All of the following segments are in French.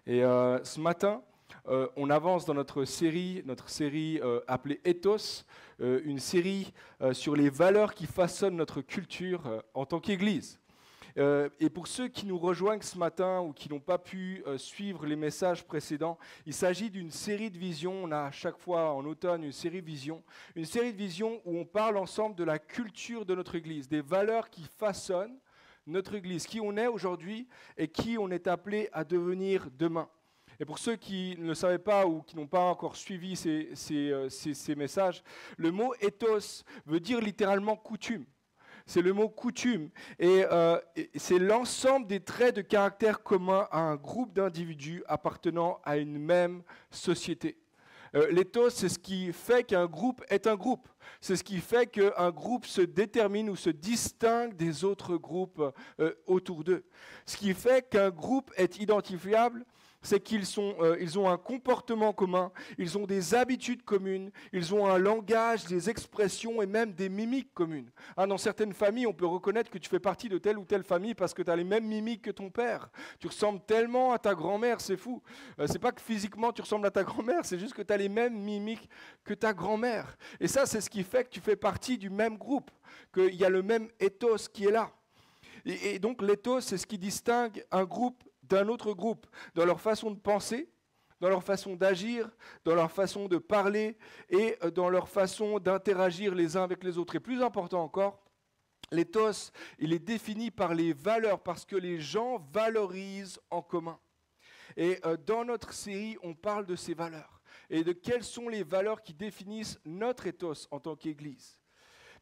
Et ce matin, on avance dans notre série appelée Ethos, une série sur les valeurs qui façonnent notre culture en tant qu'Église. Et pour ceux qui nous rejoignent ce matin ou qui n'ont pas pu suivre les messages précédents, il s'agit d'une série de visions. On a à chaque fois en automne une série de visions où on parle ensemble de la culture de notre Église, des valeurs qui façonnent notre Église, qui on est aujourd'hui et qui on est appelé à devenir demain. Et pour ceux qui ne le savaient pas ou qui n'ont pas encore suivi ces messages, le mot ethos veut dire littéralement coutume. C'est le mot coutume et c'est l'ensemble des traits de caractère communs à un groupe d'individus appartenant à une même société. L'ethos, c'est ce qui fait qu'un groupe est un groupe. C'est ce qui fait qu'un groupe se détermine ou se distingue des autres groupes autour d'eux. Ce qui fait qu'un groupe est identifiable, c'est qu'ils ont un comportement commun, ils ont des habitudes communes, ils ont un langage, des expressions et même des mimiques communes. Dans certaines familles, on peut reconnaître que tu fais partie de telle ou telle famille parce que tu as les mêmes mimiques que ton père. Tu ressembles tellement à ta grand-mère, c'est fou. C'est pas que physiquement tu ressembles à ta grand-mère, c'est juste que tu as les mêmes mimiques que ta grand-mère. Et ça, c'est ce qui fait que tu fais partie du même groupe, qu'il y a le même ethos qui est là. Et donc l'ethos, c'est ce qui distingue un groupe d'un autre groupe, dans leur façon de penser, dans leur façon d'agir, dans leur façon de parler et dans leur façon d'interagir les uns avec les autres. Et plus important encore, l'ethos, il est défini par les valeurs, parce que les gens valorisent en commun. Et dans notre série, on parle de ces valeurs et de quelles sont les valeurs qui définissent notre ethos en tant qu'Église.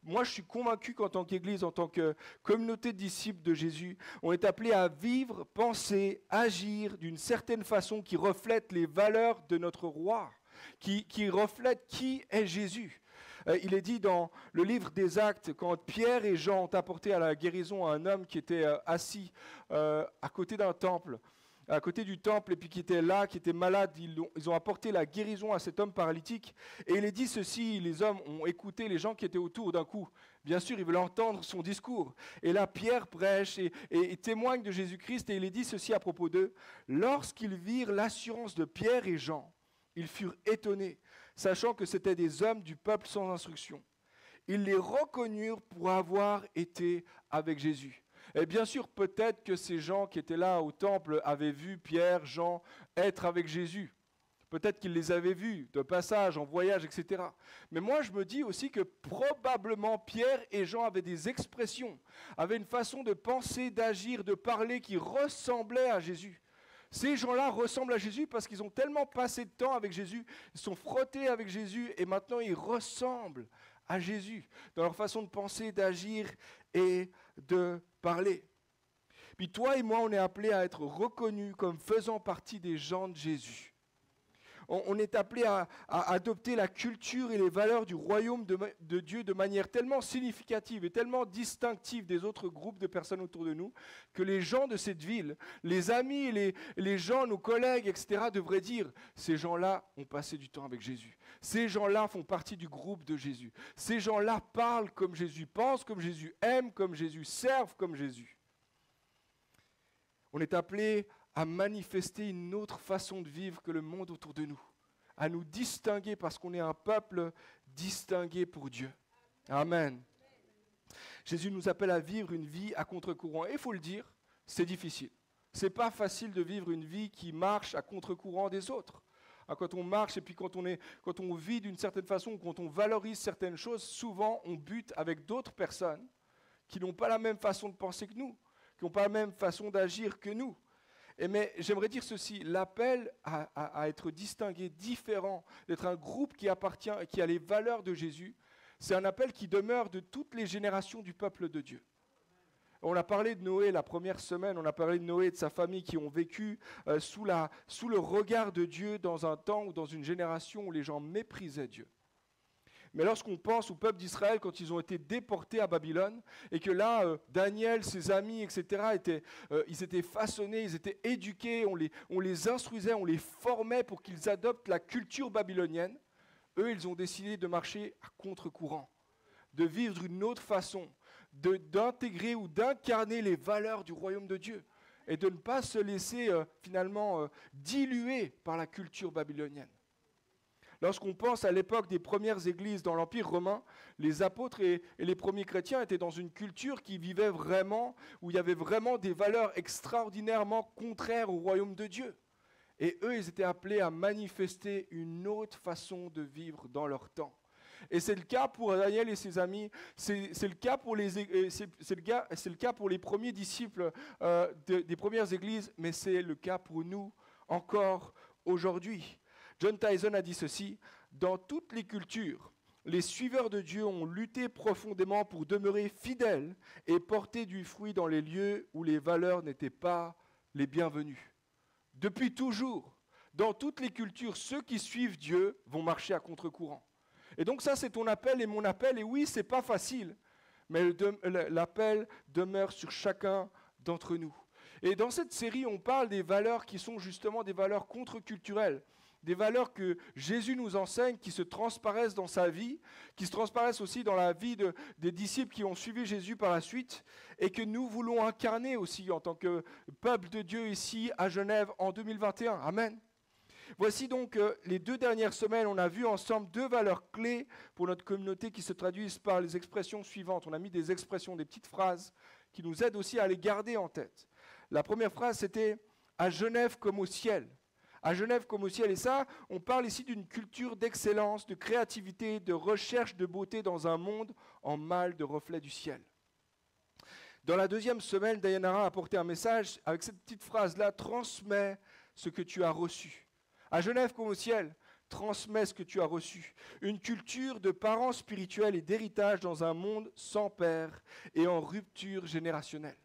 Moi, je suis convaincu qu'en tant qu'Église, en tant que communauté de disciples de Jésus, on est appelé à vivre, penser, agir d'une certaine façon qui reflète les valeurs de notre roi, qui reflète qui est Jésus. Il est dit dans le livre des Actes, quand Pierre et Jean ont apporté à la guérison à un homme qui était assis à côté d'un temple, à côté du temple, et puis qui était là, qui était malade, ils ont apporté la guérison à cet homme paralytique. Et il est dit ceci, les hommes ont écouté les gens qui étaient autour d'un coup. Bien sûr, ils veulent entendre son discours. Et là, Pierre prêche et témoigne de Jésus-Christ, et il est dit ceci à propos d'eux. Lorsqu'ils virent l'assurance de Pierre et Jean, ils furent étonnés, sachant que c'étaient des hommes du peuple sans instruction. Ils les reconnurent pour avoir été avec Jésus. Et bien sûr, peut-être que ces gens qui étaient là au temple avaient vu Pierre, Jean être avec Jésus. Peut-être qu'ils les avaient vus de passage, en voyage, etc. Mais moi, je me dis aussi que probablement Pierre et Jean avaient des expressions, avaient une façon de penser, d'agir, de parler qui ressemblait à Jésus. Ces gens-là ressemblent à Jésus parce qu'ils ont tellement passé de temps avec Jésus, ils sont frottés avec Jésus et maintenant ils ressemblent à Jésus dans leur façon de penser, d'agir et de parler. Puis toi et moi, on est appelés à être reconnus comme faisant partie des gens de Jésus. On est appelé à adopter la culture et les valeurs du royaume de Dieu de manière tellement significative et tellement distinctive des autres groupes de personnes autour de nous que les gens de cette ville, les amis, les gens, nos collègues, etc. devraient dire « Ces gens-là ont passé du temps avec Jésus. Ces gens-là font partie du groupe de Jésus. Ces gens-là parlent comme Jésus, pensent comme Jésus, aiment comme Jésus, servent comme Jésus. » On est appelé à manifester une autre façon de vivre que le monde autour de nous, à nous distinguer parce qu'on est un peuple distingué pour Dieu. Amen. Jésus nous appelle à vivre une vie à contre-courant. Et il faut le dire, c'est difficile. C'est pas facile de vivre une vie qui marche à contre-courant des autres. Quand on marche et puis quand on vit d'une certaine façon, quand on valorise certaines choses, souvent on bute avec d'autres personnes qui n'ont pas la même façon de penser que nous, qui n'ont pas la même façon d'agir que nous. Mais j'aimerais dire ceci, l'appel à être distingué, différent, d'être un groupe qui appartient et qui a les valeurs de Jésus, c'est un appel qui demeure de toutes les générations du peuple de Dieu. On a parlé de Noé la première semaine, on a parlé de Noé et de sa famille qui ont vécu sous le regard de Dieu dans un temps ou dans une génération où les gens méprisaient Dieu. Mais lorsqu'on pense au peuple d'Israël, quand ils ont été déportés à Babylone, et que là, Daniel, ses amis, etc., ils étaient façonnés, ils étaient éduqués, on les instruisait, on les formait pour qu'ils adoptent la culture babylonienne, eux, ils ont décidé de marcher à contre-courant, de vivre d'une autre façon, d'intégrer ou d'incarner les valeurs du royaume de Dieu. et de ne pas se laisser finalement diluer par la culture babylonienne. Lorsqu'on pense à l'époque des premières églises dans l'Empire romain, les apôtres et les premiers chrétiens étaient dans une culture qui vivait vraiment, où il y avait vraiment des valeurs extraordinairement contraires au royaume de Dieu. Et eux, ils étaient appelés à manifester une autre façon de vivre dans leur temps. Et c'est le cas pour Daniel et ses amis, c'est le cas pour les premiers disciples des premières églises, mais c'est le cas pour nous encore aujourd'hui. John Tyson a dit ceci: dans toutes les cultures, les suiveurs de Dieu ont lutté profondément pour demeurer fidèles et porter du fruit dans les lieux où les valeurs n'étaient pas les bienvenues. Depuis toujours, dans toutes les cultures, ceux qui suivent Dieu vont marcher à contre-courant. Et donc ça, c'est ton appel et mon appel. Et oui, c'est pas facile, mais l'appel demeure sur chacun d'entre nous. Et dans cette série, on parle des valeurs qui sont justement des valeurs contre-culturelles, des valeurs que Jésus nous enseigne, qui se transparaissent dans sa vie, qui se transparaissent aussi dans la vie des disciples qui ont suivi Jésus par la suite, et que nous voulons incarner aussi en tant que peuple de Dieu ici à Genève en 2021. Amen. Voici donc les 2 dernières semaines, on a vu ensemble 2 valeurs clés pour notre communauté qui se traduisent par les expressions suivantes. On a mis des expressions, des petites phrases qui nous aident aussi à les garder en tête. La première phrase, c'était « à Genève comme au ciel ». À Genève comme au ciel. Et ça, on parle ici d'une culture d'excellence, de créativité, de recherche de beauté dans un monde en mal de reflets du ciel. Dans la 2e semaine, Diana a apporté un message avec cette petite phrase-là, « transmets ce que tu as reçu ». À Genève comme au ciel, transmets ce que tu as reçu. Une culture de parents spirituels et d'héritage dans un monde sans père et en rupture générationnelle.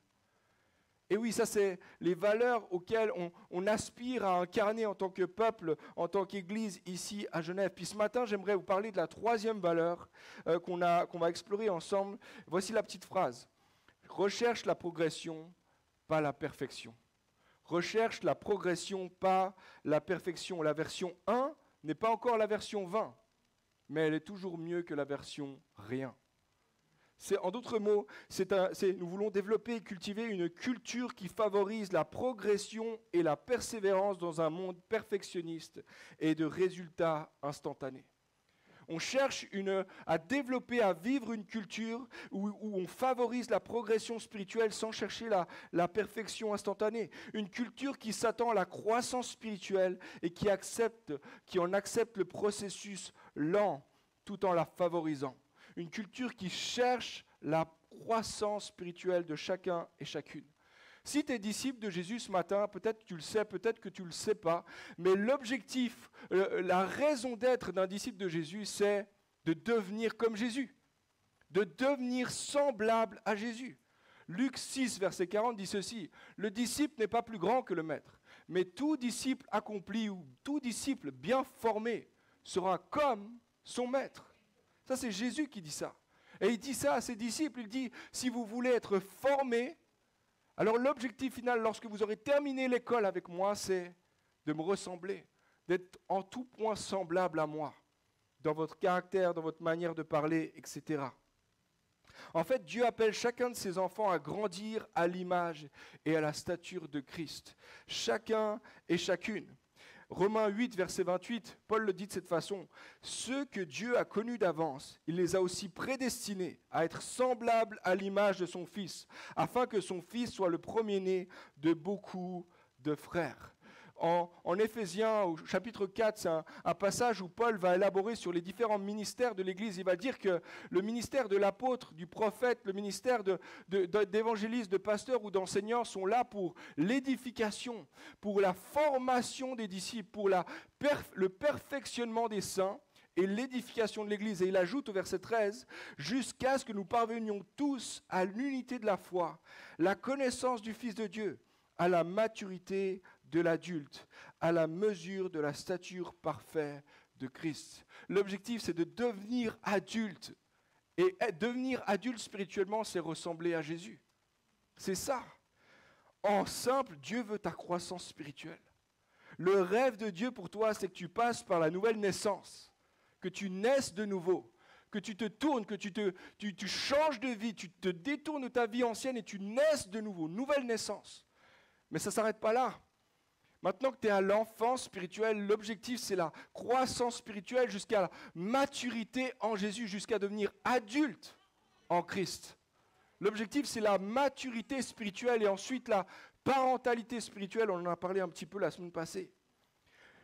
Et oui, ça c'est les valeurs auxquelles on aspire à incarner en tant que peuple, en tant qu'Église ici à Genève. Puis ce matin, j'aimerais vous parler de la 3e valeur qu'on va explorer ensemble. Voici la petite phrase. Recherche la progression, pas la perfection. Recherche la progression, pas la perfection. La version 1 n'est pas encore la version 20, mais elle est toujours mieux que la version rien. En d'autres mots, nous voulons développer et cultiver une culture qui favorise la progression et la persévérance dans un monde perfectionniste et de résultats instantanés. On cherche à développer, à vivre une culture où on favorise la progression spirituelle sans chercher la perfection instantanée. Une culture qui s'attend à la croissance spirituelle et qui en accepte le processus lent tout en la favorisant. Une culture qui cherche la croissance spirituelle de chacun et chacune. Si tu es disciple de Jésus ce matin, peut-être que tu le sais, peut-être que tu ne le sais pas, mais l'objectif, la raison d'être d'un disciple de Jésus, c'est de devenir comme Jésus, de devenir semblable à Jésus. Luc 6, verset 40 dit ceci, « Le disciple n'est pas plus grand que le maître, mais tout disciple accompli ou tout disciple bien formé sera comme son maître. » Ça, c'est Jésus qui dit ça. Et il dit ça à ses disciples. Il dit, si vous voulez être formés, alors l'objectif final, lorsque vous aurez terminé l'école avec moi, c'est de me ressembler, d'être en tout point semblable à moi, dans votre caractère, dans votre manière de parler, etc. En fait, Dieu appelle chacun de ses enfants à grandir à l'image et à la stature de Christ. Chacun et chacune. Romains 8, verset 28, Paul le dit de cette façon. « Ceux que Dieu a connus d'avance, il les a aussi prédestinés à être semblables à l'image de son Fils, afin que son Fils soit le premier-né de beaucoup de frères. » En Éphésiens, au chapitre 4, c'est un passage où Paul va élaborer sur les différents ministères de l'Église. Il va dire que le ministère de l'apôtre, du prophète, le ministère d'évangéliste, de pasteur ou d'enseignant sont là pour l'édification, pour la formation des disciples, pour le perfectionnement des saints et l'édification de l'Église. Et il ajoute au verset 13, « Jusqu'à ce que nous parvenions tous à l'unité de la foi, la connaissance du Fils de Dieu, à la maturité de l'adulte, à la mesure de la stature parfaite de Christ. » L'objectif, c'est de devenir adulte. Et devenir adulte spirituellement, c'est ressembler à Jésus. C'est ça. En simple, Dieu veut ta croissance spirituelle. Le rêve de Dieu pour toi, c'est que tu passes par la nouvelle naissance, que tu naisses de nouveau, que tu te tournes, que tu changes de vie, tu te détournes de ta vie ancienne et tu naisses de nouveau, nouvelle naissance. Mais ça ne s'arrête pas là. Maintenant que tu es à l'enfance spirituelle, l'objectif c'est la croissance spirituelle jusqu'à la maturité en Jésus, jusqu'à devenir adulte en Christ. L'objectif c'est la maturité spirituelle et ensuite la parentalité spirituelle, on en a parlé un petit peu la semaine passée.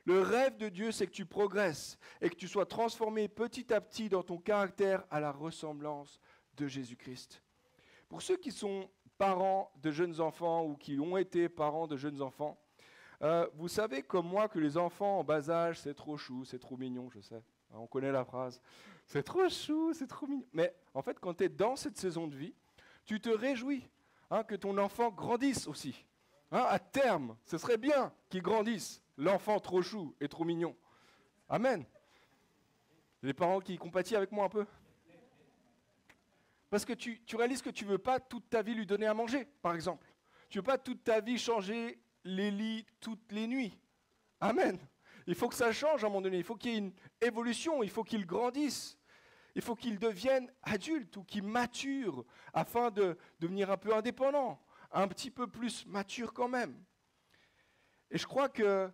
Le rêve de Dieu c'est que tu progresses et que tu sois transformé petit à petit dans ton caractère à la ressemblance de Jésus-Christ. Pour ceux qui sont parents de jeunes enfants ou qui ont été parents de jeunes enfants, vous savez comme moi que les enfants en bas âge, c'est trop chou, c'est trop mignon, je sais. On connaît la phrase. C'est trop chou, c'est trop mignon. Mais en fait, quand tu es dans cette saison de vie, tu te réjouis que ton enfant grandisse aussi. À terme, ce serait bien qu'il grandisse, l'enfant trop chou et trop mignon. Amen. Les parents qui compatissent avec moi un peu. Parce que tu réalises que tu ne veux pas toute ta vie lui donner à manger, par exemple. Tu ne veux pas toute ta vie changer les lits toutes les nuits. Amen. Il faut que ça change à un moment donné. Il faut qu'il y ait une évolution. Il faut qu'il grandisse. Il faut qu'il devienne adulte ou qu'il mature afin de devenir un peu indépendant, un petit peu plus mature quand même. Et je crois que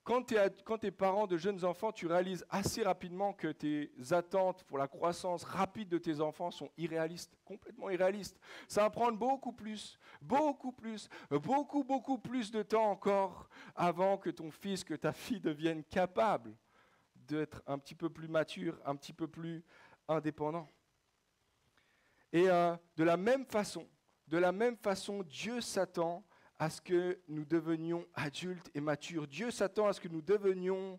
quand tu es parent de jeunes enfants, tu réalises assez rapidement que tes attentes pour la croissance rapide de tes enfants sont irréalistes, complètement irréalistes. Ça va prendre beaucoup plus de temps encore avant que ton fils, que ta fille devienne capable d'être un petit peu plus mature, un petit peu plus indépendant. Et de la même façon, Dieu s'attend à ce que nous devenions adultes et matures. Dieu s'attend à ce que nous devenions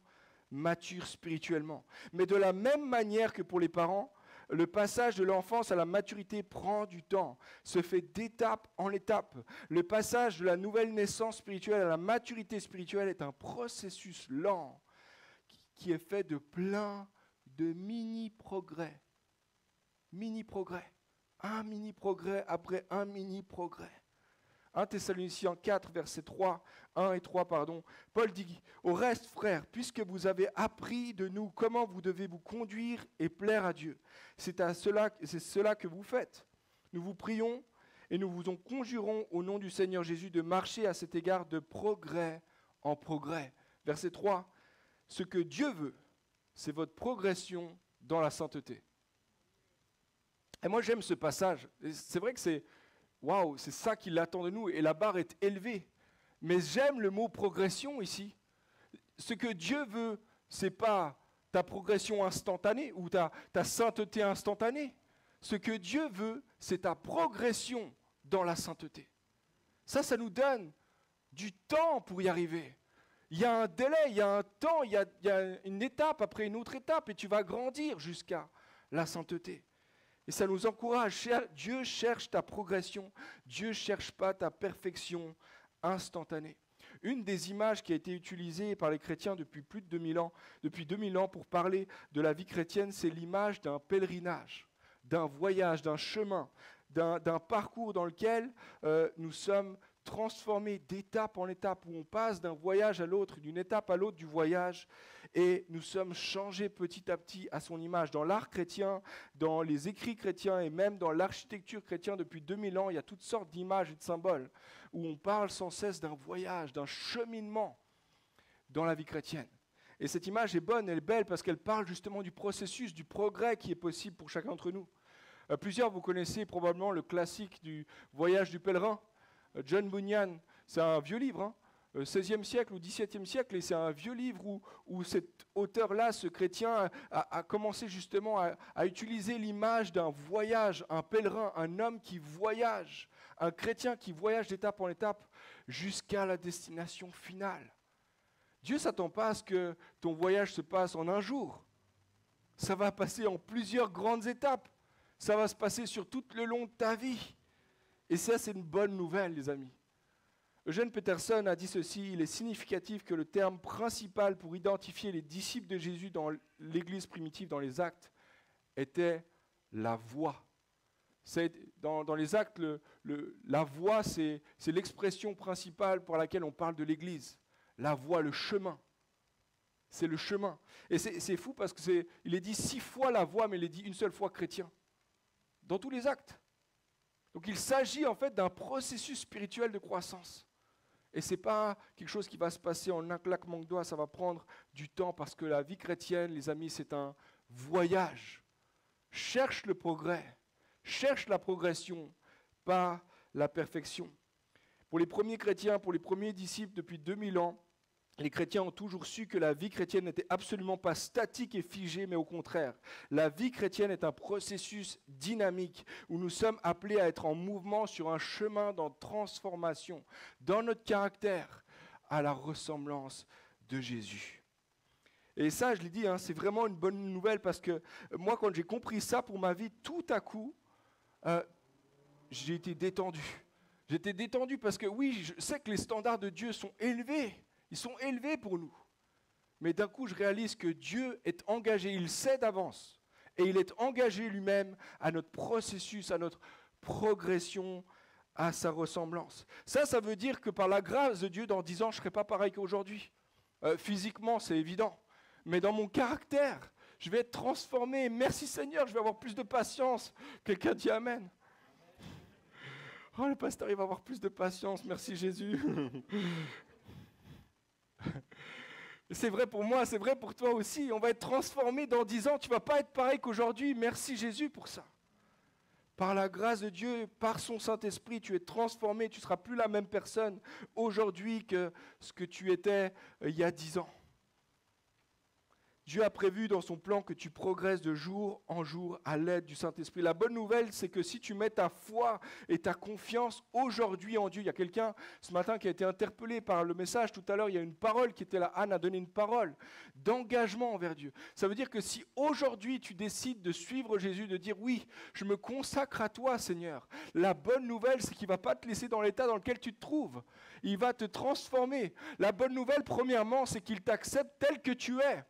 matures spirituellement. Mais de la même manière que pour les parents, le passage de l'enfance à la maturité prend du temps, se fait d'étape en étape. Le passage de la nouvelle naissance spirituelle à la maturité spirituelle est un processus lent qui est fait de plein de mini-progrès. Mini-progrès. Un mini-progrès après un mini-progrès. 1 Thessaloniciens 4, versets 1 et 3, Paul dit « Au reste, frères, puisque vous avez appris de nous comment vous devez vous conduire et plaire à Dieu, c'est cela que vous faites. Nous vous prions et nous vous en conjurons au nom du Seigneur Jésus de marcher à cet égard de progrès en progrès. » Verset 3, « Ce que Dieu veut, c'est votre progression dans la sainteté. » Et moi j'aime ce passage. C'est vrai que c'est ça qu'il attend de nous et la barre est élevée. Mais j'aime le mot progression ici. Ce que Dieu veut, ce n'est pas ta progression instantanée ou ta sainteté instantanée. Ce que Dieu veut, c'est ta progression dans la sainteté. Ça nous donne du temps pour y arriver. Il y a un délai, il y a un temps, il y a une étape après une autre étape et tu vas grandir jusqu'à la sainteté. Et ça nous encourage. Dieu cherche ta progression. Dieu ne cherche pas ta perfection instantanée. Une des images qui a été utilisée par les chrétiens depuis plus de 2000 ans pour parler de la vie chrétienne, c'est l'image d'un pèlerinage, d'un voyage, d'un chemin, d'un parcours dans lequel nous sommes transformés d'étape en étape, où on passe d'un voyage à l'autre, d'une étape à l'autre du voyage, et nous sommes changés petit à petit à son image. Dans l'art chrétien, dans les écrits chrétiens et même dans l'architecture chrétienne depuis 2000 ans, il y a toutes sortes d'images et de symboles où on parle sans cesse d'un voyage, d'un cheminement dans la vie chrétienne. Et cette image est bonne, elle est belle parce qu'elle parle justement du processus, du progrès qui est possible pour chacun d'entre nous. Plusieurs, vous connaissez probablement le classique du voyage du pèlerin. John Bunyan, c'est un vieux livre, 16e siècle ou 17e siècle, et c'est un vieux livre où cet auteur-là, ce chrétien, a commencé justement à utiliser l'image d'un voyage, un pèlerin, un homme qui voyage, un chrétien qui voyage d'étape en étape jusqu'à la destination finale. Dieu ne s'attend pas à ce que ton voyage se passe en un jour. Ça va passer en plusieurs grandes étapes. Ça va se passer sur tout le long de ta vie. Et ça, c'est une bonne nouvelle, les amis. Eugène Peterson a dit ceci, il est significatif que le terme principal pour identifier les disciples de Jésus dans l'Église primitive, dans les Actes, était la voie. Dans les Actes, la voie, c'est l'expression principale pour laquelle on parle de l'Église. La voie, le chemin. C'est le chemin. Et c'est fou parce qu'il est dit 6 fois la voie, mais il est dit une seule fois chrétien. Dans tous les Actes. Donc il s'agit en fait d'un processus spirituel de croissance. Et ce n'est pas quelque chose qui va se passer en un claquement de doigts, ça va prendre du temps parce que la vie chrétienne, les amis, c'est un voyage. Cherche le progrès, cherche la progression, pas la perfection. Pour les premiers chrétiens, pour les premiers disciples depuis 2000 ans, les chrétiens ont toujours su que la vie chrétienne n'était absolument pas statique et figée, mais au contraire. La vie chrétienne est un processus dynamique où nous sommes appelés à être en mouvement sur un chemin de transformation dans notre caractère à la ressemblance de Jésus. Et ça, je l'ai dit, c'est vraiment une bonne nouvelle parce que moi, quand j'ai compris ça pour ma vie, tout à coup, j'ai été détendu. J'étais détendu parce que oui, je sais que les standards de Dieu sont élevés. Ils sont élevés pour nous. Mais d'un coup, je réalise que Dieu est engagé, il sait d'avance. Et il est engagé lui-même à notre processus, à notre progression, à sa ressemblance. Ça veut dire que par la grâce de Dieu, dans 10 ans, je ne serai pas pareil qu'aujourd'hui. Physiquement, c'est évident. Mais dans mon caractère, je vais être transformé. Merci Seigneur, je vais avoir plus de patience. Quelqu'un dit Amen. Oh, le pasteur, il va avoir plus de patience. Merci Jésus. C'est vrai pour moi, c'est vrai pour toi aussi. On va être transformé dans 10 ans. Tu ne vas pas être pareil qu'aujourd'hui. Merci Jésus pour ça. Par la grâce de Dieu, par son Saint-Esprit, tu es transformé. Tu ne seras plus la même personne aujourd'hui que ce que tu étais il y a 10 ans. Dieu a prévu dans son plan que tu progresses de jour en jour à l'aide du Saint-Esprit. La bonne nouvelle, c'est que si tu mets ta foi et ta confiance aujourd'hui en Dieu, il y a quelqu'un ce matin qui a été interpellé par le message tout à l'heure, il y a une parole qui était là, Anne a donné une parole d'engagement envers Dieu. Ça veut dire que si aujourd'hui tu décides de suivre Jésus, de dire oui, je me consacre à toi Seigneur, la bonne nouvelle, c'est qu'il ne va pas te laisser dans l'état dans lequel tu te trouves. Il va te transformer. La bonne nouvelle, premièrement, c'est qu'il t'accepte tel que tu es.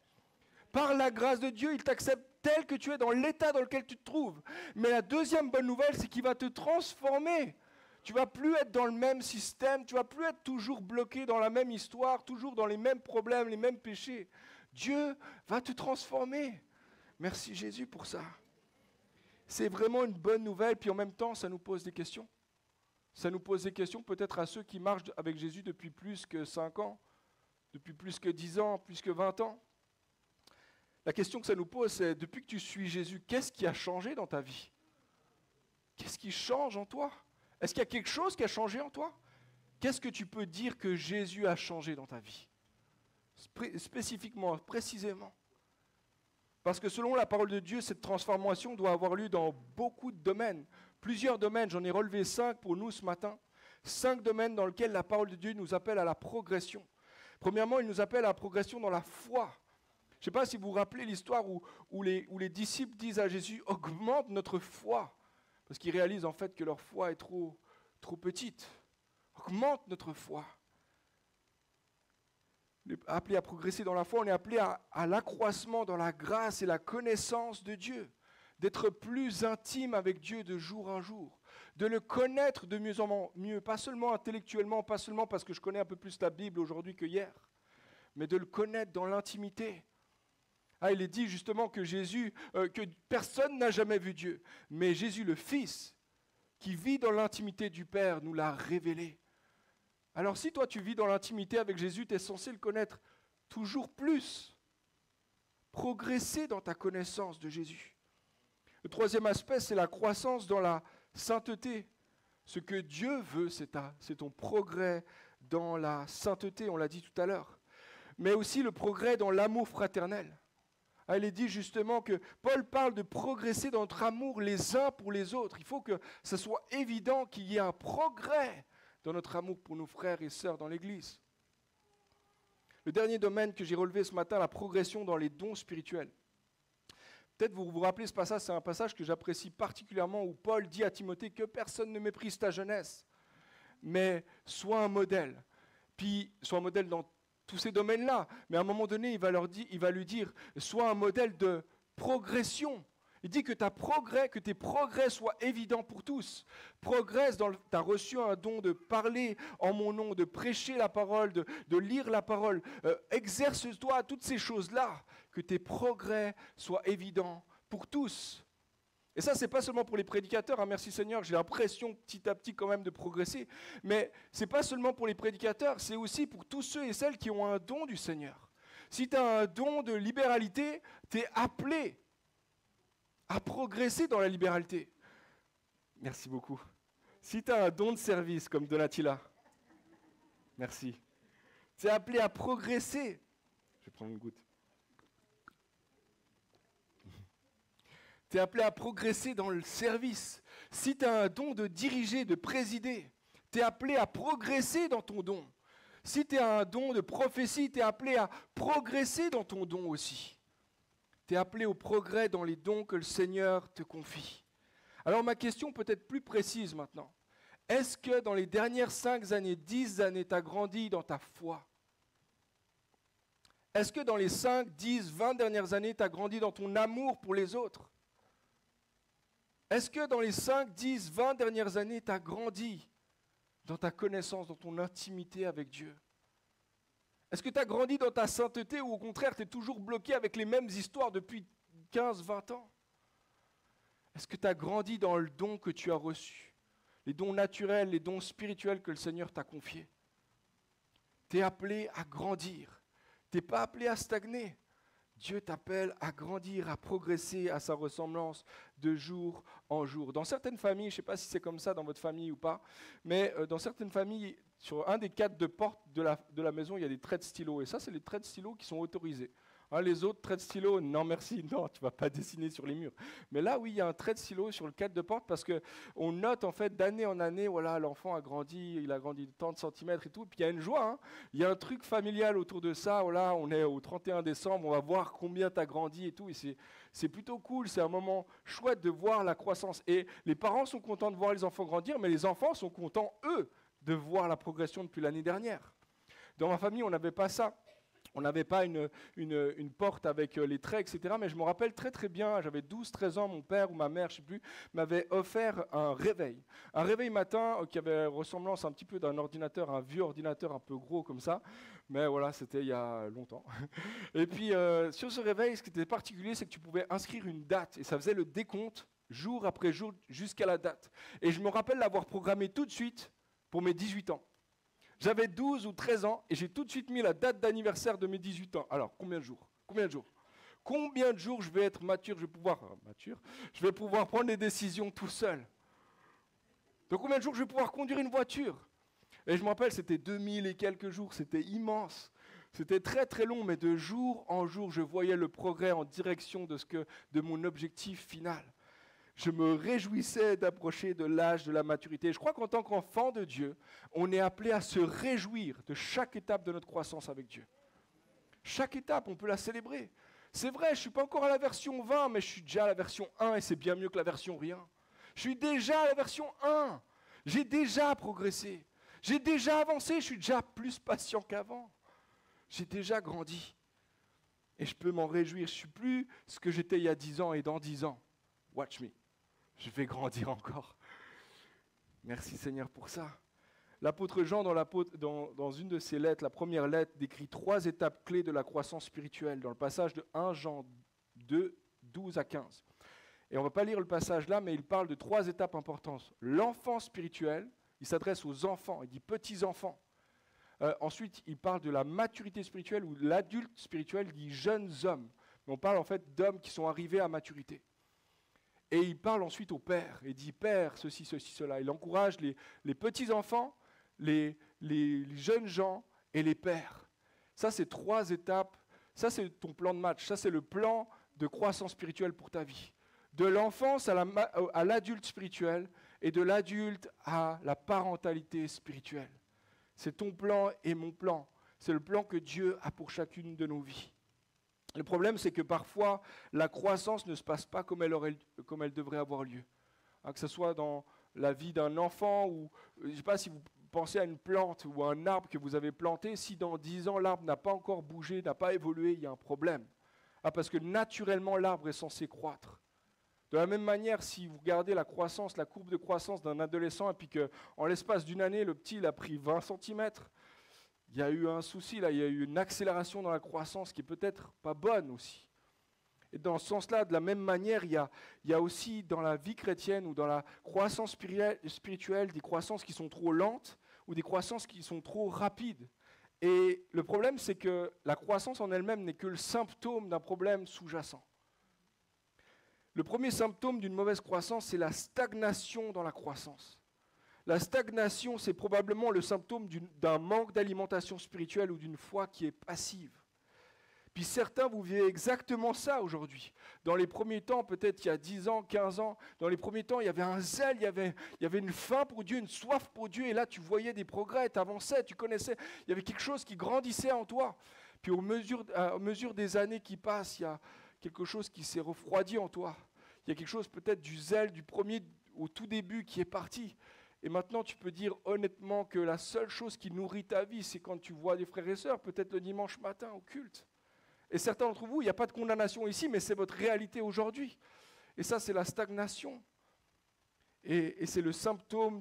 Par la grâce de Dieu, il t'accepte tel que tu es dans l'état dans lequel tu te trouves. Mais la deuxième bonne nouvelle, c'est qu'il va te transformer. Tu ne vas plus être dans le même système, tu ne vas plus être toujours bloqué dans la même histoire, toujours dans les mêmes problèmes, les mêmes péchés. Dieu va te transformer. Merci Jésus pour ça. C'est vraiment une bonne nouvelle, puis en même temps, ça nous pose des questions. Ça nous pose des questions peut-être à ceux qui marchent avec Jésus depuis plus que 5 ans, depuis plus que 10 ans, plus que 20 ans. La question que ça nous pose, c'est depuis que tu suis Jésus, qu'est-ce qui a changé dans ta vie? Qu'est-ce qui change en toi? Est-ce qu'il y a quelque chose qui a changé en toi? Qu'est-ce que tu peux dire que Jésus a changé dans ta vie? Spécifiquement, précisément. Parce que selon la parole de Dieu, cette transformation doit avoir lieu dans beaucoup de domaines. Plusieurs domaines, j'en ai relevé 5 pour nous ce matin. 5 domaines dans lesquels la parole de Dieu nous appelle à la progression. Premièrement, il nous appelle à la progression dans la foi. Je ne sais pas si vous vous rappelez l'histoire où les disciples disent à Jésus « Augmente notre foi », parce qu'ils réalisent en fait que leur foi est trop petite. Augmente notre foi. On est appelé à progresser dans la foi, on est appelé à l'accroissement dans la grâce et la connaissance de Dieu, d'être plus intime avec Dieu de jour en jour, de le connaître de mieux en mieux, pas seulement intellectuellement, pas seulement parce que je connais un peu plus la Bible aujourd'hui que hier, mais de le connaître dans l'intimité. Il est dit justement que Jésus, que personne n'a jamais vu Dieu, mais Jésus le Fils, qui vit dans l'intimité du Père, nous l'a révélé. Alors si toi tu vis dans l'intimité avec Jésus, tu es censé le connaître toujours plus, progresser dans ta connaissance de Jésus. Le troisième aspect, c'est la croissance dans la sainteté. Ce que Dieu veut, c'est ton progrès dans la sainteté, on l'a dit tout à l'heure, mais aussi le progrès dans l'amour fraternel. Il est dit justement que Paul parle de progresser dans notre amour les uns pour les autres. Il faut que ce soit évident qu'il y ait un progrès dans notre amour pour nos frères et sœurs dans l'Église. Le dernier domaine que j'ai relevé ce matin, la progression dans les dons spirituels. Peut-être vous vous rappelez ce passage, c'est un passage que j'apprécie particulièrement où Paul dit à Timothée que personne ne méprise ta jeunesse, mais sois un modèle. Puis, sois un modèle dans tous ces domaines-là, mais à un moment donné, il va lui dire, sois un modèle de progression. Il dit que tes progrès soient évidents pour tous. Progresse tu as reçu un don de parler en mon nom, de prêcher la parole, de lire la parole. Exerce-toi à toutes ces choses-là, que tes progrès soient évidents pour tous. Et ça, ce n'est pas seulement pour les prédicateurs, hein, merci Seigneur, j'ai l'impression petit à petit quand même de progresser, mais ce n'est pas seulement pour les prédicateurs, c'est aussi pour tous ceux et celles qui ont un don du Seigneur. Si tu as un don de libéralité, tu es appelé à progresser dans la libéralité. Merci beaucoup. Si tu as un don de service comme Donatilla, merci. Tu es appelé à progresser. Je vais prendre une goutte. Tu es appelé à progresser dans le service. Si tu as un don de diriger, de présider, tu es appelé à progresser dans ton don. Si tu as un don de prophétie, tu es appelé à progresser dans ton don aussi. Tu es appelé au progrès dans les dons que le Seigneur te confie. Alors ma question peut être plus précise maintenant. Est-ce que dans les dernières 5 années, 10 années, tu as grandi dans ta foi? Est-ce que dans les 5, 10, 20 dernières années, tu as grandi dans ton amour pour les autres? Est-ce que dans les 5, 10, 20 dernières années, tu as grandi dans ta connaissance, dans ton intimité avec Dieu? Est-ce que tu as grandi dans ta sainteté ou au contraire, tu es toujours bloqué avec les mêmes histoires depuis 15, 20 ans? Est-ce que tu as grandi dans le don que tu as reçu? Les dons naturels, les dons spirituels que le Seigneur t'a confiés? Tu es appelé à grandir. Tu n'es pas appelé à stagner. Dieu t'appelle à grandir, à progresser à sa ressemblance de jour en jour. Dans certaines familles, je ne sais pas si c'est comme ça dans votre famille ou pas, mais dans certaines familles, sur un des cadres de porte de la maison, il y a des traits de stylo. Et ça, c'est les traits de stylo qui sont autorisés. Hein, les autres traits de stylo, non merci, non, tu ne vas pas dessiner sur les murs. Mais là, oui, il y a un trait de stylo sur le cadre de porte parce qu'on note en fait d'année en année, voilà, l'enfant a grandi, il a grandi de tant de centimètres et tout. Et puis il y a une joie, hein, il y a un truc familial autour de ça. Voilà, on est au 31 décembre, on va voir combien tu as grandi et tout. Et c'est plutôt cool, c'est un moment chouette de voir la croissance. Et les parents sont contents de voir les enfants grandir, mais les enfants sont contents, eux, de voir la progression depuis l'année dernière. Dans ma famille, on n'avait pas ça. On n'avait pas une porte avec les traits, etc. Mais je me rappelle très très bien, j'avais 12-13 ans, mon père ou ma mère, je ne sais plus, m'avait offert un réveil. Un réveil matin qui avait ressemblance un petit peu d'un ordinateur, un vieux ordinateur un peu gros comme ça. Mais voilà, c'était il y a longtemps. Et puis sur ce réveil, ce qui était particulier, c'est que tu pouvais inscrire une date. Et ça faisait le décompte jour après jour jusqu'à la date. Et je me rappelle l'avoir programmé tout de suite pour mes 18 ans. J'avais 12 ou 13 ans et j'ai tout de suite mis la date d'anniversaire de mes 18 ans. Alors, combien de jours? Combien de jours je vais être mature, je vais pouvoir prendre des décisions tout seul? De combien de jours je vais pouvoir conduire une voiture? Et je me rappelle, c'était 2000 et quelques jours, c'était immense. C'était très très long, mais de jour en jour, je voyais le progrès en direction de mon objectif final. Je me réjouissais d'approcher de l'âge de la maturité. Je crois qu'en tant qu'enfant de Dieu, on est appelé à se réjouir de chaque étape de notre croissance avec Dieu. Chaque étape, on peut la célébrer. C'est vrai, je ne suis pas encore à la version 20, mais je suis déjà à la version 1 et c'est bien mieux que la version rien. Je suis déjà à la version 1. J'ai déjà progressé. J'ai déjà avancé. Je suis déjà plus patient qu'avant. J'ai déjà grandi. Et je peux m'en réjouir. Je ne suis plus ce que j'étais il y a 10 ans et dans 10 ans. Watch me. Je vais grandir encore. Merci Seigneur pour ça. L'apôtre Jean, dans une de ses lettres, la première lettre, décrit 3 étapes clés de la croissance spirituelle, dans le passage de 1 Jean 2, 12 à 15. Et on ne va pas lire le passage là, mais il parle de 3 étapes importantes. L'enfant spirituel, il s'adresse aux enfants, il dit petits-enfants. Ensuite, il parle de la maturité spirituelle, ou l'adulte spirituel, il dit jeunes hommes. Mais on parle en fait d'hommes qui sont arrivés à maturité. Et il parle ensuite au père, et dit père, ceci, cela. Il encourage les petits-enfants, les jeunes gens et les pères. Ça, c'est 3 étapes. Ça, c'est ton plan de match. Ça, c'est le plan de croissance spirituelle pour ta vie. De l'enfance à l'adulte spirituel et de l'adulte à la parentalité spirituelle. C'est ton plan et mon plan. C'est le plan que Dieu a pour chacune de nos vies. Le problème, c'est que parfois, la croissance ne se passe pas comme elle devrait avoir lieu. Hein, que ce soit dans la vie d'un enfant ou, je ne sais pas si vous pensez à une plante ou à un arbre que vous avez planté, si dans 10 ans, l'arbre n'a pas encore bougé, n'a pas évolué, il y a un problème. Ah, parce que naturellement, l'arbre est censé croître. De la même manière, si vous regardez la croissance, la courbe de croissance d'un adolescent, et puis qu'en l'espace d'une année, le petit il a pris 20 cm, il y a eu un souci, là, il y a eu une accélération dans la croissance qui est peut-être pas bonne aussi. Et dans ce sens-là, de la même manière, il y a aussi dans la vie chrétienne ou dans la croissance spirituelle des croissances qui sont trop lentes ou des croissances qui sont trop rapides. Et le problème, c'est que la croissance en elle-même n'est que le symptôme d'un problème sous-jacent. Le premier symptôme d'une mauvaise croissance, c'est la stagnation dans la croissance. La stagnation, c'est probablement le symptôme d'un manque d'alimentation spirituelle ou d'une foi qui est passive. Puis certains, vous vivez exactement ça aujourd'hui. Dans les premiers temps, peut-être il y a 10 ans, 15 ans, dans les premiers temps, il y avait un zèle, il y avait une faim pour Dieu, une soif pour Dieu, et là tu voyais des progrès, tu avançais, tu connaissais, il y avait quelque chose qui grandissait en toi. Puis à mesure des années qui passent, il y a quelque chose qui s'est refroidi en toi. Il y a quelque chose peut-être du zèle du premier au tout début qui est parti. Et maintenant, tu peux dire honnêtement que la seule chose qui nourrit ta vie, c'est quand tu vois des frères et sœurs, peut-être le dimanche matin au culte. Et certains d'entre vous, il n'y a pas de condamnation ici, mais c'est votre réalité aujourd'hui. Et ça, c'est la stagnation. Et c'est le symptôme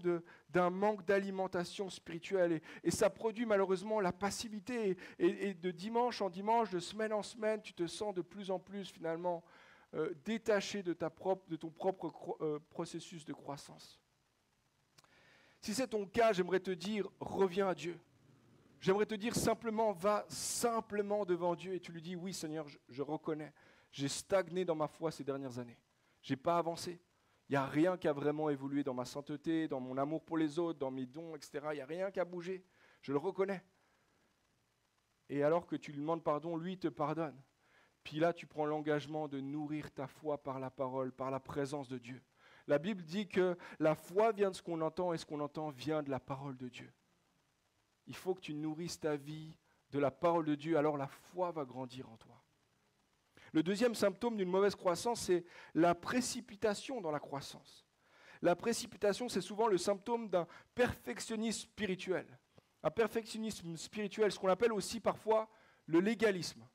d'un manque d'alimentation spirituelle. Et ça produit malheureusement la passivité. Et de dimanche en dimanche, de semaine en semaine, tu te sens de plus en plus finalement détaché de ton propre processus de croissance. Si c'est ton cas, j'aimerais te dire, reviens à Dieu. J'aimerais te dire simplement, va simplement devant Dieu et tu lui dis, oui Seigneur, je reconnais, j'ai stagné dans ma foi ces dernières années. Je n'ai pas avancé. Il n'y a rien qui a vraiment évolué dans ma sainteté, dans mon amour pour les autres, dans mes dons, etc. Il n'y a rien qui a bougé. Je le reconnais. Et alors que tu lui demandes pardon, lui te pardonne. Puis là, tu prends l'engagement de nourrir ta foi par la parole, par la présence de Dieu. La Bible dit que la foi vient de ce qu'on entend et ce qu'on entend vient de la parole de Dieu. Il faut que tu nourrisses ta vie de la parole de Dieu, alors la foi va grandir en toi. Le deuxième symptôme d'une mauvaise croissance, c'est la précipitation dans la croissance. La précipitation, c'est souvent le symptôme d'un perfectionnisme spirituel. Un perfectionnisme spirituel, ce qu'on appelle aussi parfois le légalisme.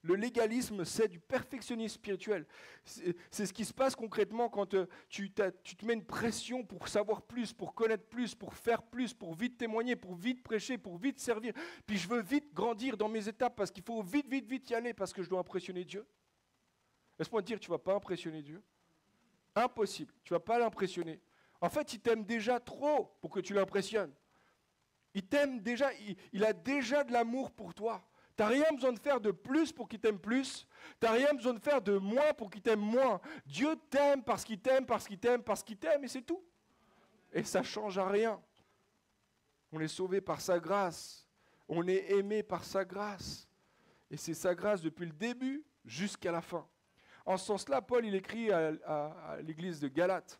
Le légalisme, c'est du perfectionnisme spirituel. C'est ce qui se passe concrètement quand tu te mets une pression pour savoir plus, pour connaître plus, pour faire plus, pour vite témoigner, pour vite prêcher, pour vite servir. Puis je veux vite grandir dans mes étapes parce qu'il faut vite y aller parce que je dois impressionner Dieu. Laisse-moi te dire, tu ne vas pas impressionner Dieu. Impossible, tu ne vas pas l'impressionner. En fait, il t'aime déjà trop pour que tu l'impressionnes. Il t'aime déjà, il a déjà de l'amour pour toi. Tu n'as rien besoin de faire de plus pour qu'il t'aime plus. Tu n'as rien besoin de faire de moins pour qu'il t'aime moins. Dieu t'aime parce qu'il t'aime, parce qu'il t'aime, parce qu'il t'aime, et c'est tout. Et ça ne change à rien. On est sauvé par sa grâce. On est aimé par sa grâce. Et c'est sa grâce depuis le début jusqu'à la fin. En ce sens-là, Paul, il écrit à l'église de Galate.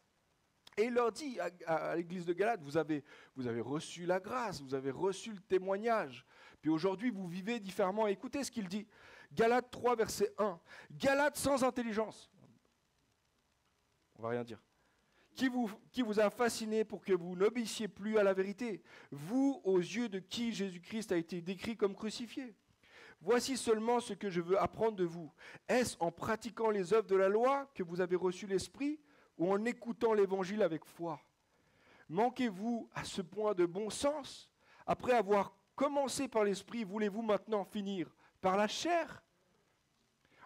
Et il leur dit à l'église de Galate, vous avez reçu la grâce, vous avez reçu le témoignage. Puis aujourd'hui, vous vivez différemment. Écoutez ce qu'il dit. Galates 3, verset 1. Galates sans intelligence. On ne va rien dire. Qui vous a fasciné pour que vous n'obéissiez plus à la vérité, vous, aux yeux de qui Jésus-Christ a été décrit comme crucifié. Voici seulement ce que je veux apprendre de vous. Est-ce en pratiquant les œuvres de la loi que vous avez reçu l'Esprit ou en écoutant l'Évangile avec foi? Manquez-vous à ce point de bon sens? Après avoir commencé par l'Esprit, voulez-vous maintenant finir par la chair?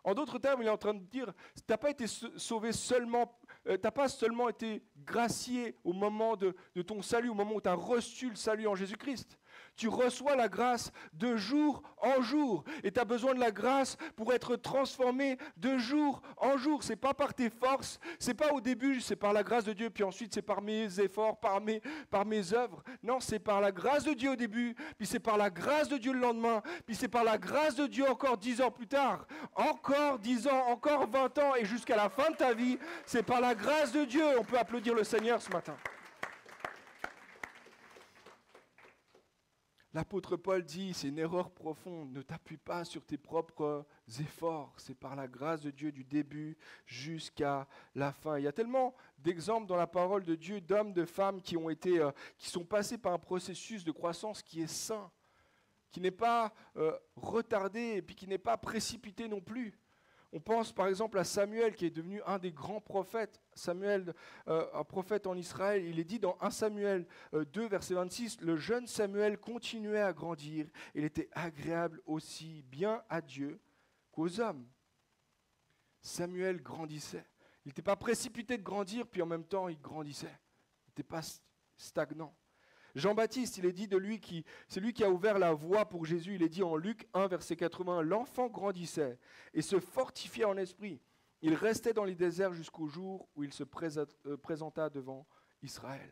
En d'autres termes, il est en train de dire, tu n'as pas été sauvé seulement, tu n'as pas seulement été gracié au moment de ton salut, au moment où tu as reçu le salut en Jésus-Christ. Tu reçois la grâce de jour en jour. Et tu as besoin de la grâce pour être transformé de jour en jour. Ce n'est pas par tes forces, ce n'est pas au début, c'est par la grâce de Dieu, puis ensuite c'est par mes efforts, par mes œuvres. Non, c'est par la grâce de Dieu au début, puis c'est par la grâce de Dieu le lendemain, puis c'est par la grâce de Dieu encore 10 ans plus tard, encore 10 ans, encore 20 ans, et jusqu'à la fin de ta vie, c'est par la grâce de Dieu. On peut applaudir le Seigneur ce matin. L'apôtre Paul dit, c'est une erreur profonde, ne t'appuie pas sur tes propres efforts, c'est par la grâce de Dieu du début jusqu'à la fin. Il y a tellement d'exemples dans la parole de Dieu d'hommes, de femmes qui sont passés par un processus de croissance qui est sain, qui n'est pas retardé et puis qui n'est pas précipité non plus. On pense par exemple à Samuel qui est devenu un des grands prophètes. Samuel, un prophète en Israël, il est dit dans 1 Samuel 2, verset 26, « Le jeune Samuel continuait à grandir, il était agréable aussi bien à Dieu qu'aux hommes. » Samuel grandissait. Il n'était pas précipité de grandir, puis en même temps, il grandissait. Il n'était pas stagnant. Jean-Baptiste, il est dit de lui, c'est lui qui a ouvert la voie pour Jésus. Il est dit en Luc 1, verset 80, « L'enfant grandissait et se fortifiait en esprit. Il restait dans les déserts jusqu'au jour où il se présenta devant Israël. »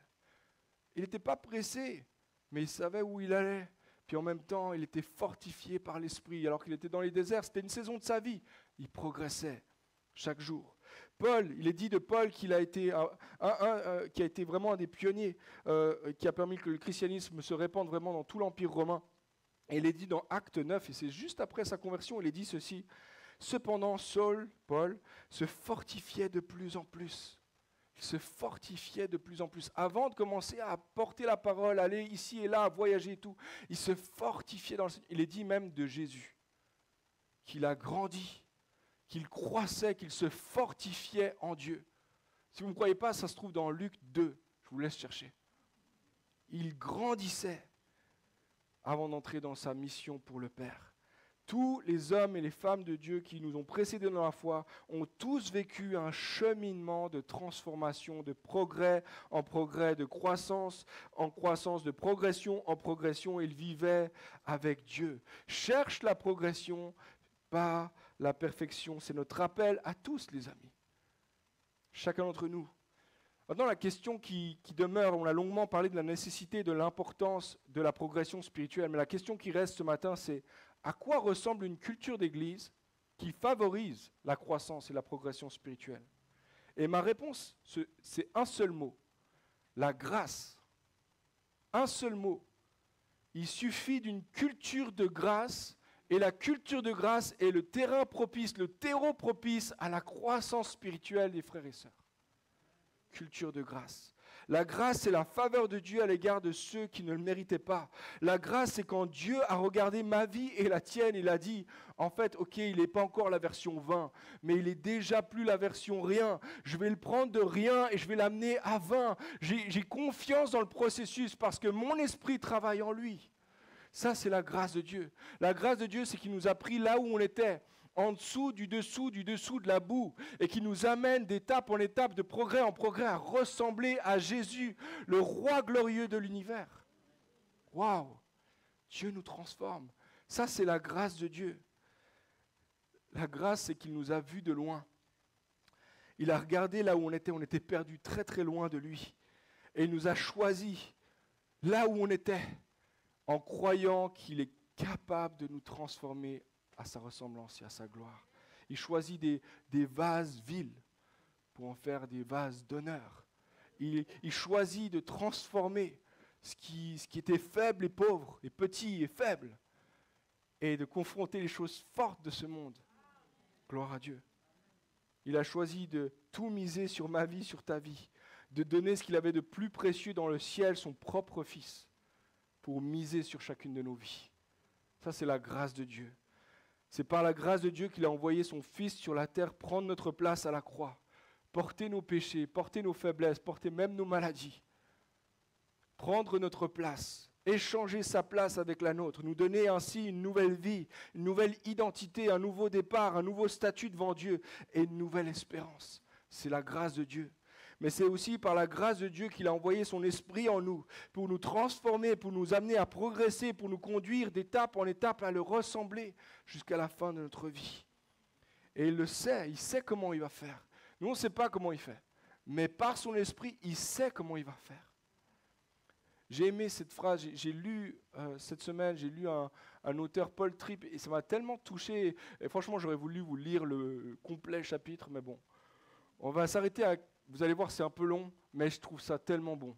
Il n'était pas pressé, mais il savait où il allait. Puis en même temps, il était fortifié par l'esprit. Alors qu'il était dans les déserts, c'était une saison de sa vie. Il progressait chaque jour. Paul, il est dit de Paul qu'il a été, qui a été vraiment un des pionniers, qui a permis que le christianisme se répande vraiment dans tout l'Empire romain. Et il est dit dans Acte 9, et c'est juste après sa conversion, il est dit ceci, « Cependant, Saul, Paul, se fortifiait de plus en plus. » Il se fortifiait de plus en plus. Avant de commencer à porter la parole, aller ici et là, à voyager et tout, il se fortifiait dans le Seigneur. Il est dit même de Jésus, qu'il a grandi, qu'il croissait, qu'il se fortifiait en Dieu. Si vous ne me croyez pas, ça se trouve dans Luc 2. Je vous laisse chercher. Il grandissait avant d'entrer dans sa mission pour le Père. Tous les hommes et les femmes de Dieu qui nous ont précédés dans la foi ont tous vécu un cheminement de transformation, de progrès en progrès, de croissance en croissance, de progression en progression. Ils vivaient avec Dieu. Cherche la progression, pas la perfection. C'est notre appel à tous, les amis. Chacun d'entre nous. Maintenant, la question qui demeure, on a longuement parlé de la nécessité, de l'importance de la progression spirituelle, mais la question qui reste ce matin, c'est à quoi ressemble une culture d'église qui favorise la croissance et la progression spirituelle? Et ma réponse, c'est un seul mot, la grâce. Un seul mot. Il suffit d'une culture de grâce, et la culture de grâce est le terrain propice, le terreau propice à la croissance spirituelle des frères et sœurs. Culture de grâce. La grâce, c'est la faveur de Dieu à l'égard de ceux qui ne le méritaient pas. La grâce, c'est quand Dieu a regardé ma vie et la tienne, il a dit, en fait, ok, il n'est pas encore la version 20, mais il est déjà plus la version rien. Je vais le prendre de rien et je vais l'amener à 20. J'ai confiance dans le processus parce que mon esprit travaille en lui. Ça, c'est la grâce de Dieu. La grâce de Dieu, c'est qu'il nous a pris là où on était, en dessous du dessous de la boue, et qui nous amène d'étape en étape, de progrès en progrès, à ressembler à Jésus, le roi glorieux de l'univers. Waouh! Dieu nous transforme. Ça, c'est la grâce de Dieu. La grâce, c'est qu'il nous a vus de loin. Il a regardé là où on était perdu très très loin de lui. Et il nous a choisis là où on était, en croyant qu'il est capable de nous transformer à sa ressemblance et à sa gloire. Il choisit des vases vils pour en faire des vases d'honneur. Il choisit de transformer ce qui était faible et pauvre, et petit et faible, et de confronter les choses fortes de ce monde. Gloire à Dieu. Il a choisi de tout miser sur ma vie, sur ta vie, de donner ce qu'il avait de plus précieux dans le ciel, son propre Fils, pour miser sur chacune de nos vies. Ça, c'est la grâce de Dieu. C'est par la grâce de Dieu qu'il a envoyé son Fils sur la terre prendre notre place à la croix, porter nos péchés, porter nos faiblesses, porter même nos maladies, prendre notre place, échanger sa place avec la nôtre, nous donner ainsi une nouvelle vie, une nouvelle identité, un nouveau départ, un nouveau statut devant Dieu et une nouvelle espérance. C'est la grâce de Dieu. Mais c'est aussi par la grâce de Dieu qu'il a envoyé son esprit en nous pour nous transformer, pour nous amener à progresser, pour nous conduire d'étape en étape à le ressembler jusqu'à la fin de notre vie. Et il le sait, il sait comment il va faire. Nous, on ne sait pas comment il fait. Mais par son esprit, il sait comment il va faire. J'ai aimé cette phrase, j'ai lu cette semaine, j'ai lu un auteur, Paul Tripp, et ça m'a tellement touché. Et franchement, j'aurais voulu vous lire le complet chapitre, mais bon. On va s'arrêter à... Vous allez voir, c'est un peu long, mais je trouve ça tellement bon.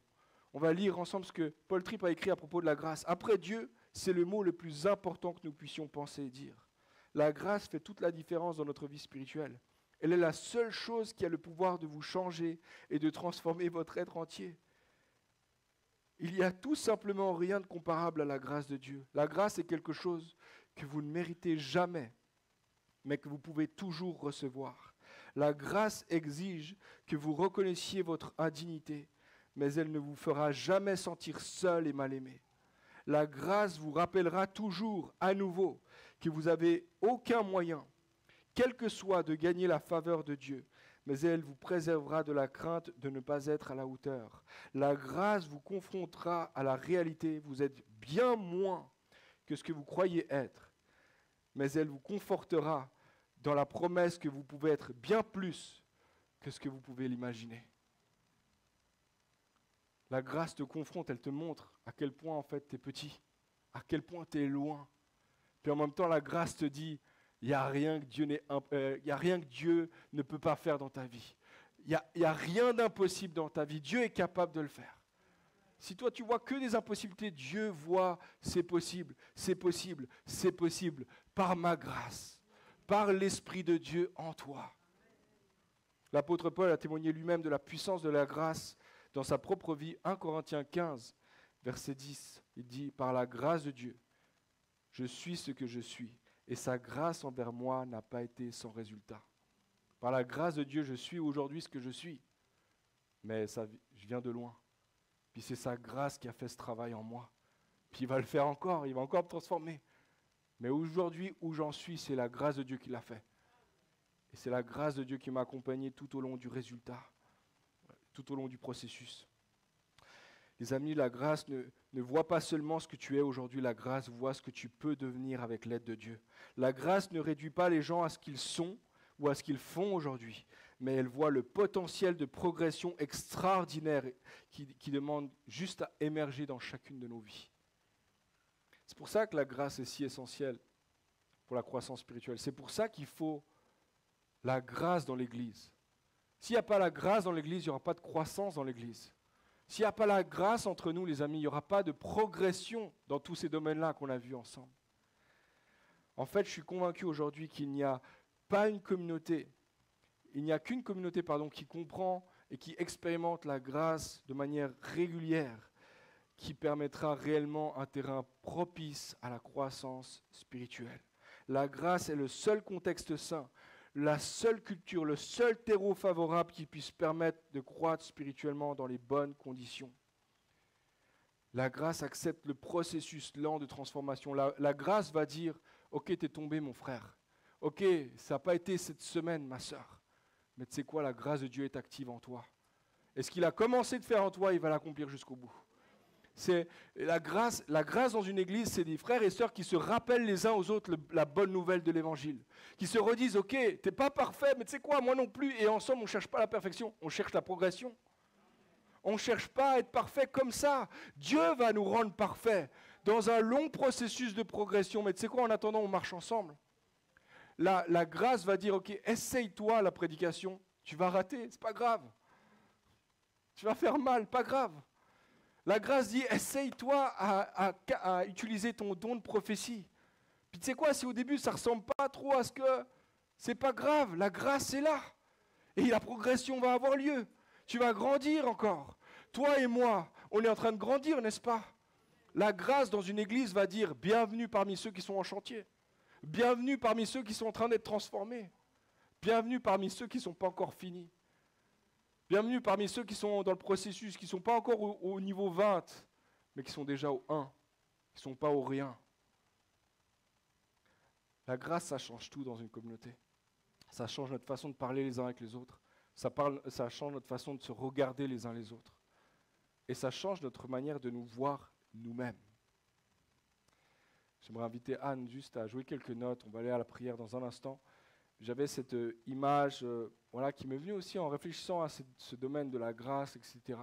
On va lire ensemble ce que Paul Tripp a écrit à propos de la grâce. Après Dieu, c'est le mot le plus important que nous puissions penser et dire. La grâce fait toute la différence dans notre vie spirituelle. Elle est la seule chose qui a le pouvoir de vous changer et de transformer votre être entier. Il n'y a tout simplement rien de comparable à la grâce de Dieu. La grâce est quelque chose que vous ne méritez jamais, mais que vous pouvez toujours recevoir. La grâce exige que vous reconnaissiez votre indignité, mais elle ne vous fera jamais sentir seul et mal aimé. La grâce vous rappellera toujours, à nouveau, que vous n'avez aucun moyen, quel que soit, de gagner la faveur de Dieu, mais elle vous préservera de la crainte de ne pas être à la hauteur. La grâce vous confrontera à la réalité. Vous êtes bien moins que ce que vous croyez être, mais elle vous confortera dans la promesse que vous pouvez être bien plus que ce que vous pouvez l'imaginer. La grâce te confronte, elle te montre à quel point en fait tu es petit, à quel point tu es loin. Puis en même temps, la grâce te dit, il n'y a rien que Dieu ne peut pas faire dans ta vie. Il n'y a rien d'impossible dans ta vie. Dieu est capable de le faire. Si toi tu vois que des impossibilités, Dieu voit c'est possible, c'est possible, c'est possible, par ma grâce, par l'Esprit de Dieu en toi. L'apôtre Paul a témoigné lui-même de la puissance de la grâce dans sa propre vie. 1 Corinthiens 15, verset 10, il dit, par la grâce de Dieu, je suis ce que je suis, et sa grâce envers moi n'a pas été sans résultat. Par la grâce de Dieu, je suis aujourd'hui ce que je suis, mais je viens de loin. Puis c'est sa grâce qui a fait ce travail en moi. Puis il va le faire encore, il va encore me transformer. Mais aujourd'hui, où j'en suis, c'est la grâce de Dieu qui l'a fait. Et c'est la grâce de Dieu qui m'a accompagné tout au long du résultat, tout au long du processus. Les amis, la grâce ne voit pas seulement ce que tu es aujourd'hui, la grâce voit ce que tu peux devenir avec l'aide de Dieu. La grâce ne réduit pas les gens à ce qu'ils sont ou à ce qu'ils font aujourd'hui, mais elle voit le potentiel de progression extraordinaire qui demande juste à émerger dans chacune de nos vies. C'est pour ça que la grâce est si essentielle pour la croissance spirituelle. C'est pour ça qu'il faut la grâce dans l'Église. S'il n'y a pas la grâce dans l'Église, il n'y aura pas de croissance dans l'Église. S'il n'y a pas la grâce entre nous, les amis, il n'y aura pas de progression dans tous ces domaines-là qu'on a vus ensemble. En fait, je suis convaincu aujourd'hui qu'il n'y a pas une communauté, il n'y a qu'une communauté, qui comprend et qui expérimente la grâce de manière régulière, qui permettra réellement un terrain propice à la croissance spirituelle. La grâce est le seul contexte sain, la seule culture, le seul terreau favorable qui puisse permettre de croître spirituellement dans les bonnes conditions. La grâce accepte le processus lent de transformation. La grâce va dire, ok, t'es tombé mon frère. Ok, ça n'a pas été cette semaine ma sœur. Mais tu sais quoi, la grâce de Dieu est active en toi. Et ce qu'il a commencé de faire en toi, il va l'accomplir jusqu'au bout. C'est la grâce dans une église, c'est des frères et sœurs qui se rappellent les uns aux autres la bonne nouvelle de l'évangile. Qui se redisent, ok, t'es pas parfait, mais tu sais quoi, moi non plus. Et ensemble, on ne cherche pas la perfection, on cherche la progression. On ne cherche pas à être parfait comme ça. Dieu va nous rendre parfaits dans un long processus de progression. Mais tu sais quoi, en attendant, on marche ensemble. La grâce va dire, ok, essaye-toi la prédication. Tu vas rater, c'est pas grave. Tu vas faire mal, pas grave. La grâce dit, essaye-toi à utiliser ton don de prophétie. Puis tu sais quoi, si au début ça ne ressemble pas trop à ce que... C'est pas grave, la grâce est là. Et la progression va avoir lieu. Tu vas grandir encore. Toi et moi, on est en train de grandir, n'est-ce pas? La grâce dans une église va dire, bienvenue parmi ceux qui sont en chantier. Bienvenue parmi ceux qui sont en train d'être transformés. Bienvenue parmi ceux qui ne sont pas encore finis. Bienvenue parmi ceux qui sont dans le processus, qui ne sont pas encore au niveau 20, mais qui sont déjà au 1, qui ne sont pas au rien. La grâce, ça change tout dans une communauté. Ça change notre façon de parler les uns avec les autres. Ça change notre façon de se regarder les uns les autres. Et ça change notre manière de nous voir nous-mêmes. J'aimerais inviter Anne juste à jouer quelques notes. On va aller à la prière dans un instant. J'avais cette image qui m'est venue aussi en réfléchissant à ce domaine de la grâce, etc.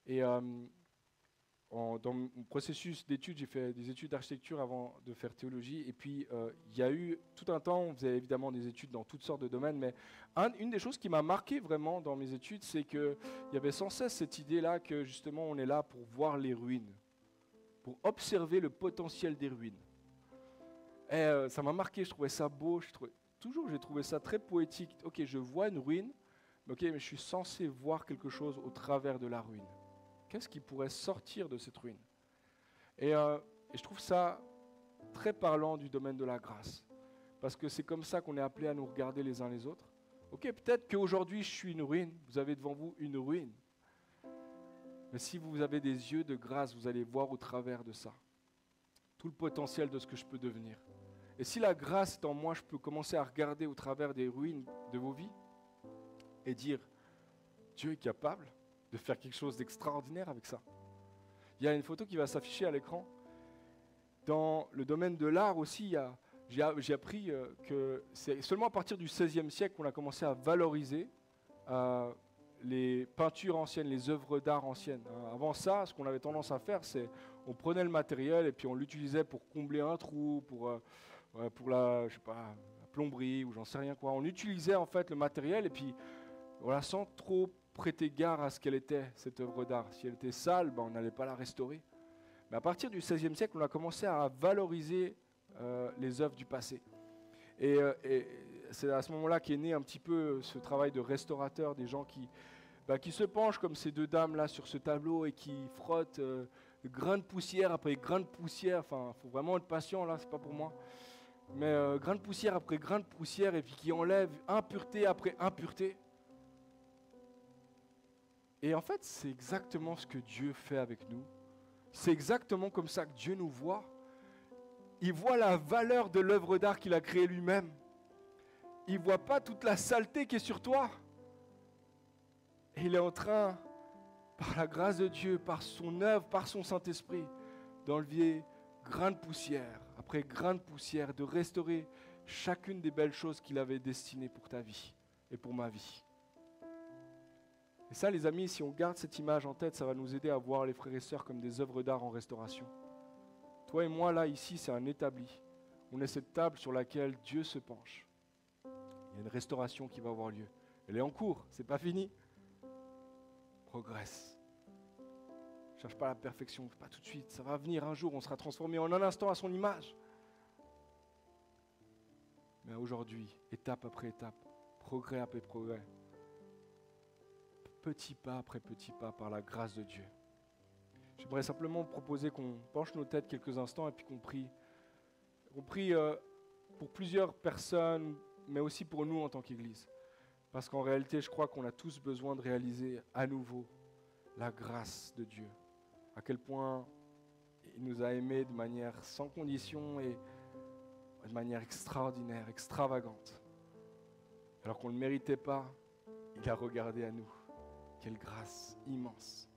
Et dans mon processus d'études, j'ai fait des études d'architecture avant de faire théologie. Et puis, il y a eu tout un temps, on faisait évidemment des études dans toutes sortes de domaines, mais une des choses qui m'a marqué vraiment dans mes études, c'est qu'il y avait sans cesse cette idée-là que justement, on est là pour voir les ruines, pour observer le potentiel des ruines. Et ça m'a marqué, je trouvais ça beau, j'ai trouvé ça très poétique. Ok, je vois une ruine, mais je suis censé voir quelque chose au travers de la ruine. Qu'est-ce qui pourrait sortir de cette ruine? Et je trouve ça très parlant du domaine de la grâce. Parce que c'est comme ça qu'on est appelé à nous regarder les uns les autres. Ok, peut-être qu'aujourd'hui je suis une ruine, vous avez devant vous une ruine. Mais si vous avez des yeux de grâce, vous allez voir au travers de ça tout le potentiel de ce que je peux devenir. Et si la grâce est en moi, je peux commencer à regarder au travers des ruines de vos vies et dire, Dieu est capable de faire quelque chose d'extraordinaire avec ça. Il y a une photo qui va s'afficher à l'écran. Dans le domaine de l'art aussi, j'ai appris que c'est seulement à partir du XVIe siècle qu'on a commencé à valoriser les peintures anciennes, les œuvres d'art anciennes. Avant ça, ce qu'on avait tendance à faire, c'est on prenait le matériel et puis on l'utilisait pour combler un trou, pour la, je sais pas, la plomberie ou j'en sais rien quoi. On utilisait en fait le matériel et puis voilà, sans trop prêter garde à ce qu'elle était, cette œuvre d'art. Si elle était sale, on n'allait pas la restaurer. Mais à partir du XVIe siècle, on a commencé à valoriser les œuvres du passé. Et c'est à ce moment-là qu'est né un petit peu ce travail de restaurateur, des gens qui se penchent comme ces deux dames-là sur ce tableau et qui frottent grain de poussière après grain de poussière. Enfin, il faut vraiment être patient là, c'est pas pour moi. Mais grain de poussière après grain de poussière et puis qui enlèvent impureté après impureté. Et en fait, c'est exactement ce que Dieu fait avec nous. C'est exactement comme ça que Dieu nous voit. Il voit la valeur de l'œuvre d'art qu'il a créée lui-même. Il ne voit pas toute la saleté qui est sur toi. Et il est en train, par la grâce de Dieu, par son œuvre, par son Saint-Esprit, d'enlever grain de poussière, après grain de poussière, de restaurer chacune des belles choses qu'il avait destinées pour ta vie et pour ma vie. Et ça, les amis, si on garde cette image en tête, ça va nous aider à voir les frères et sœurs comme des œuvres d'art en restauration. Toi et moi, là, ici, c'est un établi. On est cette table sur laquelle Dieu se penche. Il y a une restauration qui va avoir lieu. Elle est en cours, c'est pas fini. Progresse. Ne cherche pas la perfection, pas tout de suite. Ça va venir un jour, on sera transformé en un instant à son image. Mais aujourd'hui, étape après étape, progrès après progrès, petit pas après petit pas par la grâce de Dieu. J'aimerais simplement proposer qu'on penche nos têtes quelques instants et puis qu'on prie. On prie pour plusieurs personnes, mais aussi pour nous en tant qu'Église. Parce qu'en réalité, je crois qu'on a tous besoin de réaliser à nouveau la grâce de Dieu. À quel point il nous a aimés de manière sans condition et de manière extraordinaire, extravagante. Alors qu'on ne le méritait pas, il a regardé à nous. Quelle grâce immense.